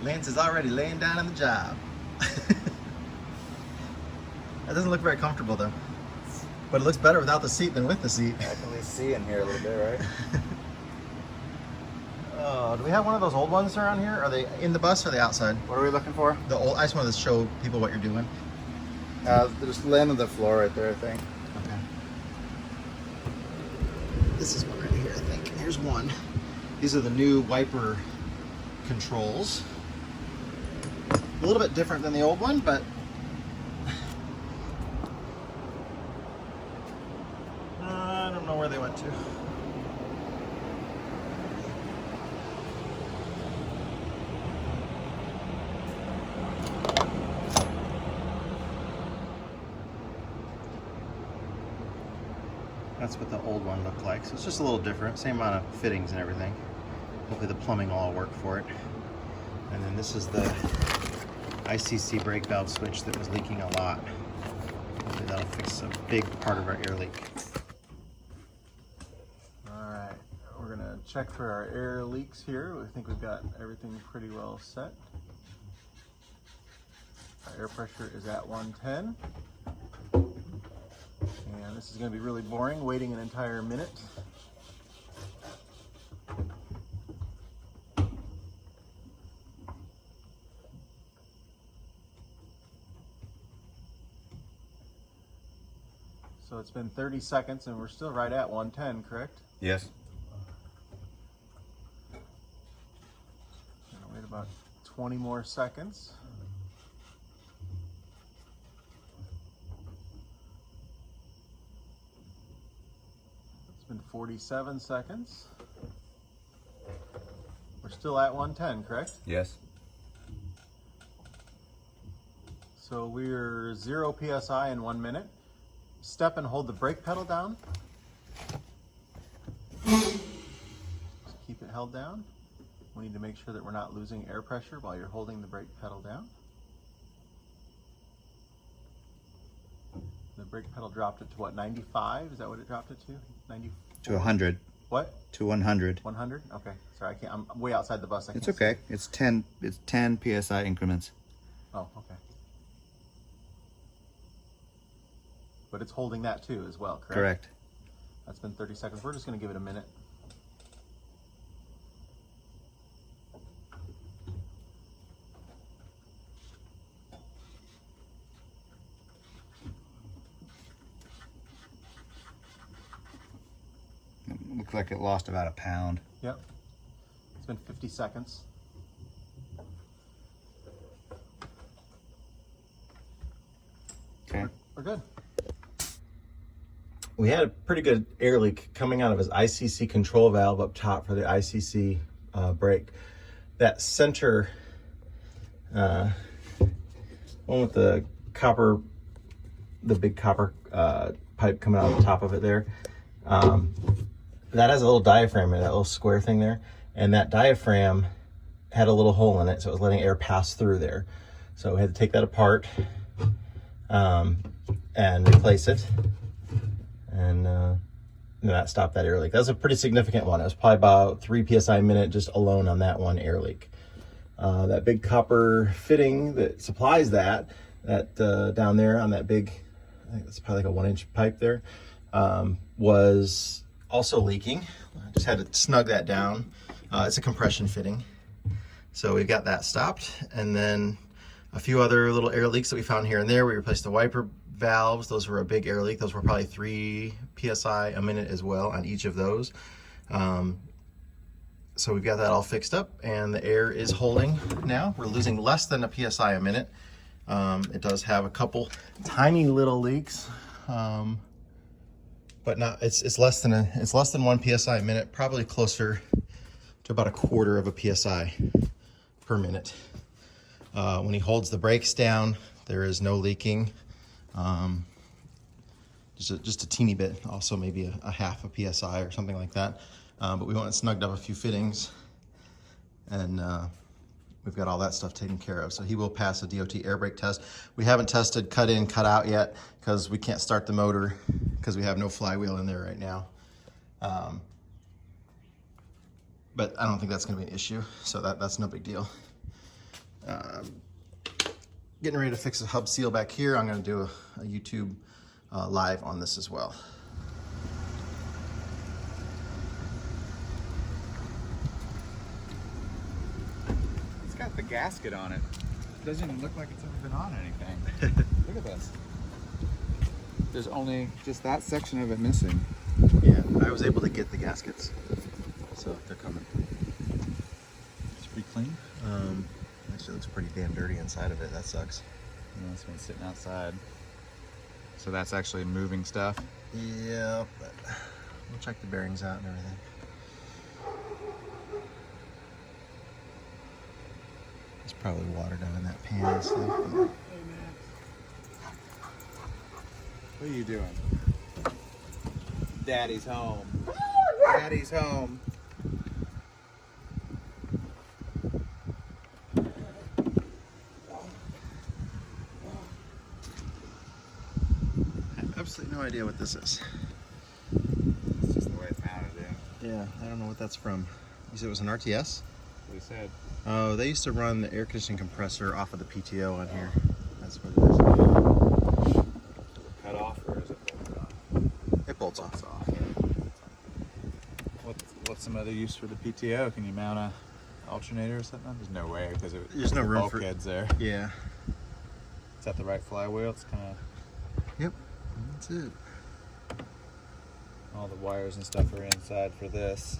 Lance is already laying down on the job. That doesn't look very comfortable though. But it looks better without the seat than with the seat. I can at least see in here a little bit, right? Oh, do we have one of those old ones around here? Are they in the bus or are they outside? What are we looking for? The old. I just wanted to show people what you're doing. Just land on the floor right there, I think. Okay. This is one right here, I think. Here's one. These are the new wiper controls. A little bit different than the old one, but I don't know where they went to. That's what the old one looked like. So it's just a little different. Same amount of fittings and everything. Hopefully the plumbing will all work for it. And then this is the ICC brake valve switch that was leaking a lot. Hopefully that'll fix a big part of our air leak. Alright, we're gonna check for our air leaks here. I think we've got everything pretty well set. Our air pressure is at 110. And this is going to be really boring, waiting an entire minute. So it's been 30 seconds and we're still right at 110, correct? Yes. Gonna wait about 20 more seconds. It's been 47 seconds. We're still at 110, correct? Yes. So we're 0 PSI in 1 minute. Step and hold the brake pedal down. Just keep it held down. We need to make sure that we're not losing air pressure while you're holding the brake pedal down. The brake pedal dropped it to what, 95? Is that what it dropped it to? 90? To 100. What? To 100. 100? Okay. Sorry, I can't. I'm way outside the bus. It's okay. It's 10 PSI increments. Oh, okay. But it's holding that too as well, correct? Correct. That's been 30 seconds. We're just going to give it a minute. It looks like it lost about a pound. Yep. It's been 50 seconds. Okay. We're good. We had a pretty good air leak coming out of his ICC control valve up top for the ICC brake. That center one with the copper, the big copper pipe coming out of the top of it there, that has a little diaphragm in it, that little square thing there, and that diaphragm had a little hole in it, so it was letting air pass through there. So we had to take that apart and replace it. And that stopped that air leak. That was a pretty significant one. It was probably about 3 PSI a minute just alone on that one air leak. That big copper fitting that supplies that down there on that big, I think it's probably like a 1-inch pipe there, was also leaking. I just had to snug that down. It's a compression fitting. So we got that stopped. And then a few other little air leaks that we found here and there. We replaced the wiper valves. Those were a big air leak. Those were probably 3 PSI a minute as well on each of those. So we've got that all fixed up and the air is holding now. We're losing less than a PSI a minute. It does have a couple tiny little leaks, but not, it's less than 1 PSI a minute, probably closer to about 1/4 of a PSI per minute. When he holds the brakes down, there is no leaking. Just a teeny bit, also maybe a 1/2 a PSI or something like that. But we went and snugged up a few fittings and we've got all that stuff taken care of. So he will pass a DOT air brake test. We haven't tested cut in, cut out yet because we can't start the motor because we have no flywheel in there right now. But I don't think that's gonna be an issue. So that's no big deal. Getting ready to fix a hub seal back here. I'm going to do a YouTube live on this as well. It's got the gasket on it. It doesn't even look like it's ever been on anything. Look at this. There's only just that section of it missing. Yeah, I was able to get the gaskets, so they're coming. It's pretty clean. Actually looks pretty damn dirty inside of it. That sucks. And this one's sitting outside. So that's actually moving stuff. Yeah, but we'll check the bearings out and everything. There's probably water down in that pan and stuff. What are you doing? Daddy's home. Daddy's home. I have absolutely no idea what this is. It's just the way it's mounted in. Yeah, I don't know what that's from. You said it was an RTS? That's what he said. Oh, they used to run the air conditioning compressor off of the PTO on here. That's what it is. Cut off, or is it bolted off? It bolts off. It's off. What's some other use for the PTO? Can you mount a alternator or something? There's no way, because There's no room for bulkheads there. Yeah. Is that the right flywheel? It's kind of Yep. That's it. all the wires and stuff are inside for this.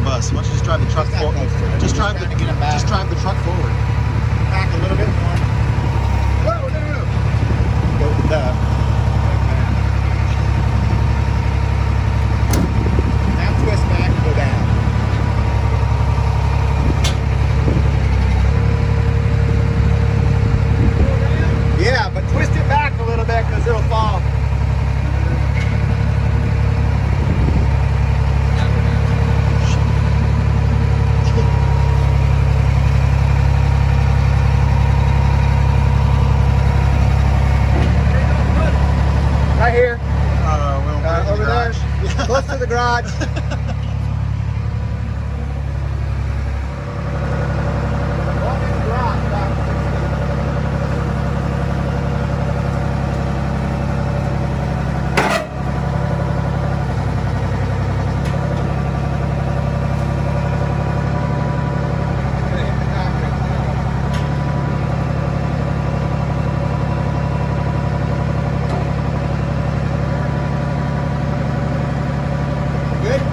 bus. Why don't you just drive the truck forward? Just drive the truck forward. Back a little bit more. Whoa, no. Go with that. Now Close to the garage.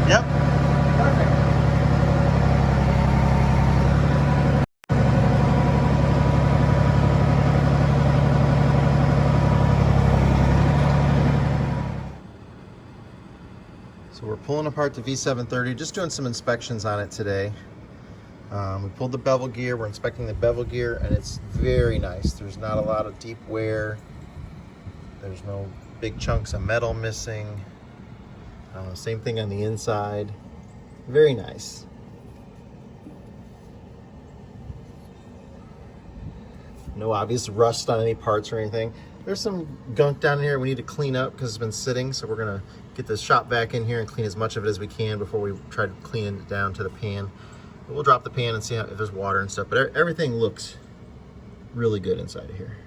Yep. So we're pulling apart the V730, just doing some inspections on it today. We pulled the bevel gear, we're inspecting the bevel gear, and it's very nice. There's not a lot of deep wear. There's no big chunks of metal missing. Same thing on the inside. Very nice. No obvious rust on any parts or anything. There's some gunk down here we need to clean up because it's been sitting, so we're gonna get the shop vac in here and clean as much of it as we can before we try to clean it down to the pan. But we'll drop the pan and see if there's water and stuff, but everything looks really good inside of here.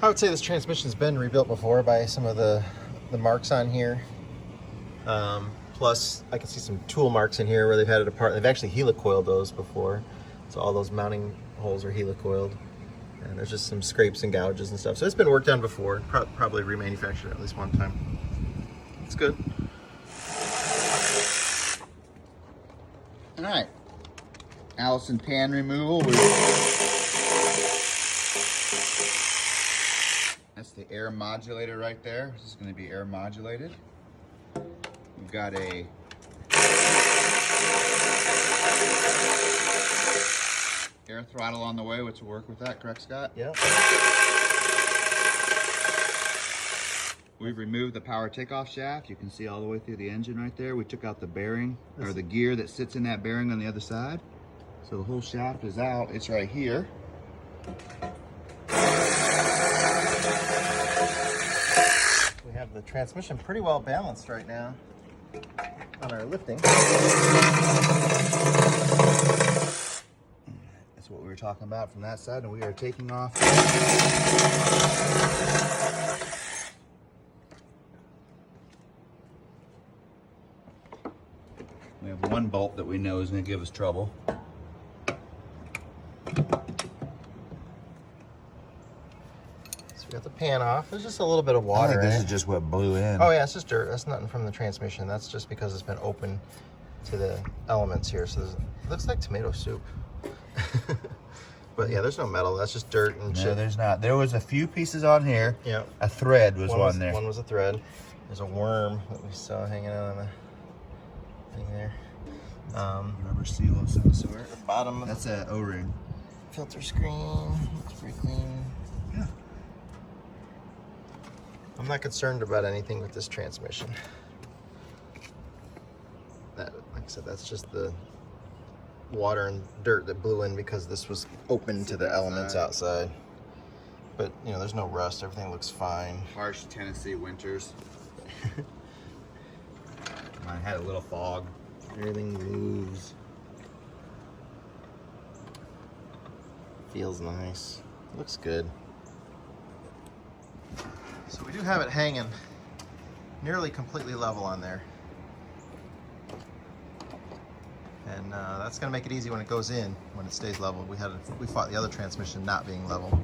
I would say this transmission's been rebuilt before by some of the marks on here. Plus, I can see some tool marks in here where they've had it apart. They've actually helicoiled those before. So all those mounting holes are helicoiled. And there's just some scrapes and gouges and stuff. So it's been worked on before. Probably remanufactured at least one time. It's good. All right. Allison pan removal. That's the air modulator right there. This is going to be air modulated. We've got a air throttle on the way, which will work with that, correct, Scott? Yeah. We've removed the power takeoff shaft. You can see all the way through the engine right there. We took out the bearing, or the gear that sits in that bearing on the other side. So the whole shaft is out. It's right here. We have the transmission pretty well balanced right now on our lifting. That's what we were talking about from that side, and we are taking off. We have one bolt that we know is going to give us trouble. So we got the pan off. There's just a little bit of water in this it. is just what blew in. Oh yeah, it's just dirt. That's nothing from the transmission. That's just because it's been open to the elements here. So it looks like tomato soup. But yeah, there's no metal. That's just dirt and No, shit. there's not. There was a few pieces on here. Yeah. A thread was one there. One was a thread. There's a worm that we saw hanging out on the thing there. Rubber seal of some sort. The bottom of That's the an O-ring. filter screen. Looks pretty clean. Yeah. I'm not concerned about anything with this transmission. That, like I said, that's just the water and dirt that blew in because this was open to the elements outside. But, you know, there's no rust. Everything looks fine. Harsh Tennessee winters. Mine had a little fog. Everything moves. Feels nice. Looks good. So we do have it hanging nearly completely level on there. And that's going to make it easy when it goes in, when it stays level. We fought the other transmission not being level.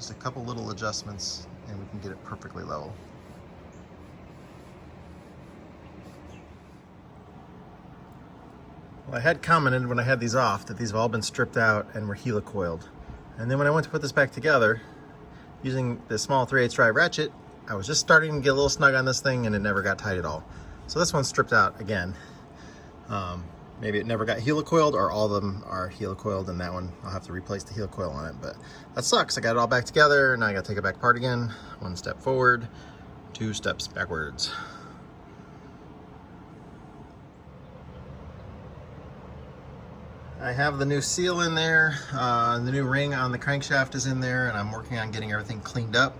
Just a couple little adjustments and we can get it perfectly level. Well, I had commented when I had these off that these have all been stripped out and were helicoiled. And then when I went to put this back together, using the small 3/8 drive ratchet, I was just starting to get a little snug on this thing and it never got tight at all. So this one's stripped out again. Maybe it never got helicoiled, or all of them are helicoiled, and that one I'll have to replace the helicoil on it. But that sucks. I got it all back together, now I gotta take it back apart again. 1 step forward, 2 steps backwards. I have the new seal in there, the new ring on the crankshaft is in there, and I'm working on getting everything cleaned up.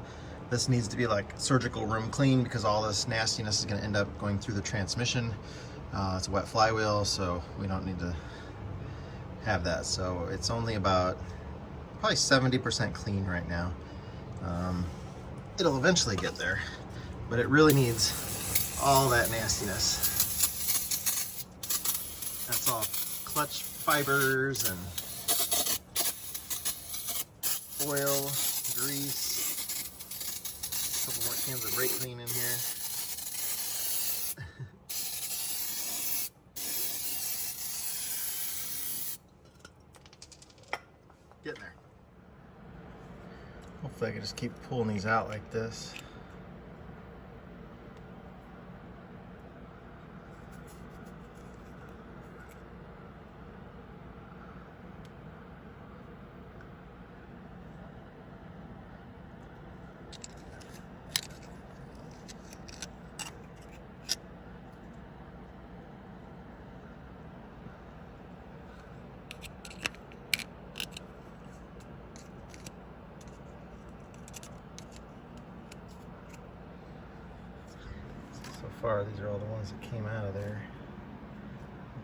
This needs to be like surgical room clean because all this nastiness is going to end up going through the transmission. It's a wet flywheel, so we don't need to have that. So it's only about probably 70% clean right now. It'll eventually get there, but it really needs all that nastiness. That's all clutch fibers and oil, grease, a couple more cans of brake clean in here. Getting there. Hopefully I can just keep pulling these out like this. So far, these are all the ones that came out of there.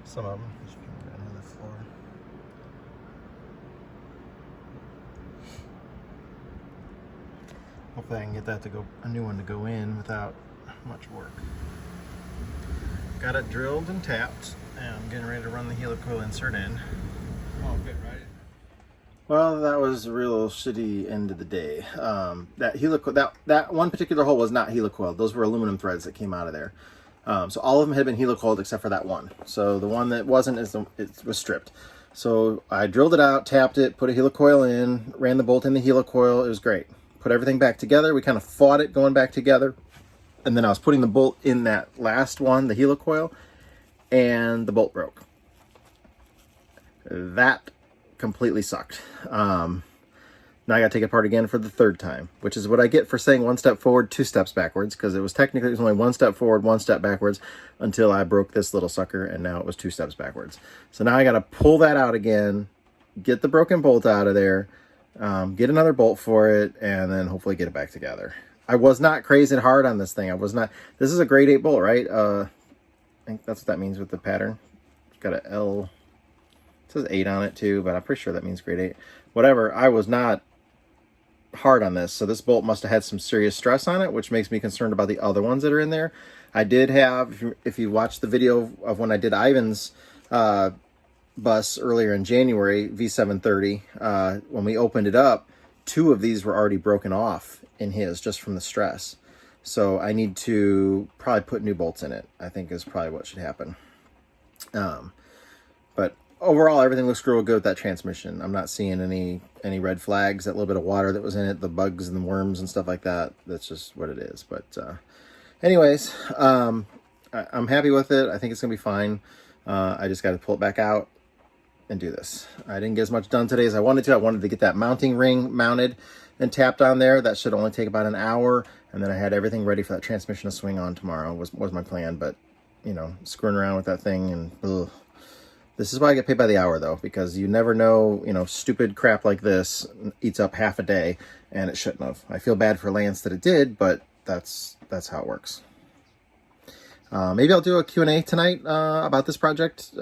Some of them just came down on the floor. Hopefully I can get that to go, a new one to go in without much work. Got it drilled and tapped, and I'm getting ready to run the helicoil insert in. Oh, good, right? Well, that was a real shitty end of the day. That one particular hole was not helicoiled. Those were aluminum threads that came out of there. So all of them had been helicoiled except for that one. So the one that wasn't, it was stripped. So I drilled it out, tapped it, put a helicoil in, ran the bolt in the helicoil. It was great. Put everything back together. We kind of fought it going back together. And then I was putting the bolt in that last one, the helicoil, and the bolt broke. That completely sucked. Now I gotta take it apart again for the 3rd time, which is what I get for saying 1 step forward, 2 steps backwards, because it was only 1 step forward, 1 step backwards until I broke this little sucker, and now it was 2 steps backwards. So now I gotta pull that out again, get the broken bolt out of there, get another bolt for it, and then hopefully get it back together. I was not crazy hard on this thing. I was not. This is a grade 8 bolt, right? I think that's what that means with the pattern. It's got a L. It says 8 on it too, but I'm pretty sure that means grade 8. Whatever, I was not hard on this, so this bolt must have had some serious stress on it, which makes me concerned about the other ones that are in there. I did have, if you watched the video of when I did Ivan's bus earlier in January, V730, when we opened it up, 2 of these were already broken off in his, just from the stress. So I need to probably put new bolts in it, I think is probably what should happen. But overall, everything looks real good with that transmission. I'm not seeing any red flags. That little bit of water that was in it, the bugs and the worms and stuff like that, that's just what it is. But anyways, I'm happy with it. I think it's gonna be fine. I just got to pull it back out and do this. I didn't get as much done today as I wanted to. I wanted to get that mounting ring mounted and tapped on there. That should only take about an hour, and then I had everything ready for that transmission to swing on tomorrow was my plan. But you know, screwing around with that thing, and ugh. This is why I get paid by the hour, though, because you never know, you know, stupid crap like this eats up half a day, and it shouldn't have. I feel bad for Lance that it did, but that's how it works. Maybe I'll do a Q&A tonight about this project,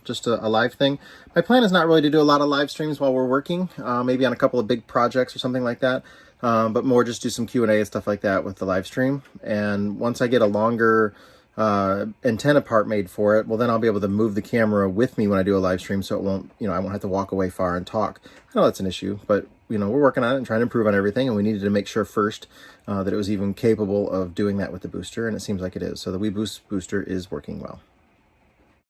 just a live thing. My plan is not really to do a lot of live streams while we're working, maybe on a couple of big projects or something like that, but more just do some Q&A and stuff like that with the live stream. And once I get a longer antenna part made for it, well, then I'll be able to move the camera with me when I do a live stream, so it won't, I won't have to walk away far and talk. I know that's an issue, but we're working on it and trying to improve on everything, and we needed to make sure first that it was even capable of doing that with the booster, and it seems like it is. So the WeBoost booster is working well.